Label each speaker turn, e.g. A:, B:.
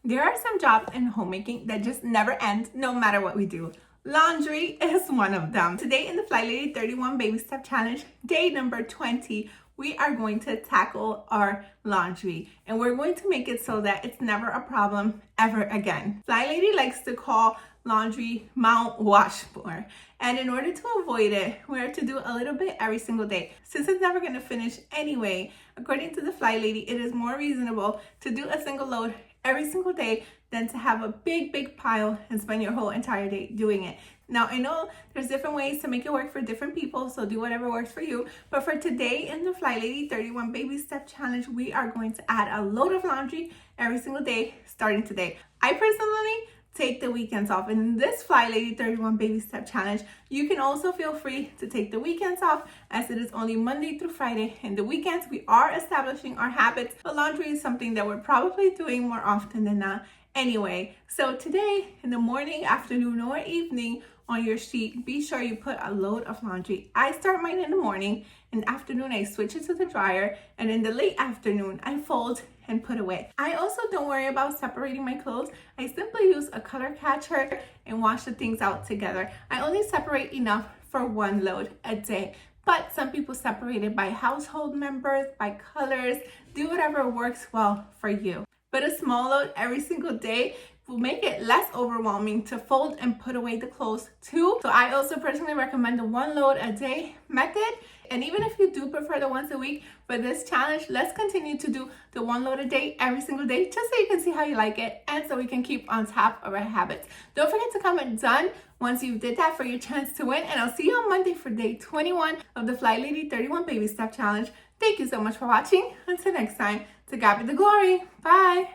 A: There are some jobs in homemaking that just never end no matter what we do. Laundry is one of them. Today in the FlyLady 31 Baby Step Challenge, day number 20, we are going to tackle our laundry and we're going to make it so that it's never a problem ever again. FlyLady likes to call laundry Mount Washmore, and in order to avoid it, we are to do a little bit every single day. Since it's never going to finish anyway, according to the FlyLady, it is more reasonable to do a single load every single day than to have a big pile and spend your whole entire day doing it. Now, I know there's different ways to make it work for different people, so do whatever works for you. But for today in the FlyLady 31 Baby Step Challenge, we are going to add a load of laundry every single day starting today. I personally take the weekends off. In this FlyLady 31 Baby Step Challenge, you can also feel free to take the weekends off, as it is only Monday through Friday. In the weekends, we are establishing our habits, but laundry is something that we're probably doing more often than not anyway. So today, in the morning, afternoon, or evening, on your sheet, be sure you put a load of laundry. I start mine in the morning. In the afternoon, I switch it to the dryer, and in the late afternoon, I fold and put away. I also don't worry about separating my clothes. I simply use a color catcher and wash the things out together. I only separate enough for one load a day, but some people separate it by household members, by colors. Do whatever works well for you. But a small load every single day will make it less overwhelming to fold and put away the clothes too. So I also personally recommend the one load a day method. And even if you do prefer the once a week, for this challenge, let's continue to do the one load a day every single day, just so you can see how you like it and so we can keep on top of our habits. Don't forget to comment done once you did that for your chance to win. And I'll see you on Monday for day 21 of the FlyLady 31 Baby Step Challenge. Thank you so much for watching. Until next time, to God be the glory. Bye.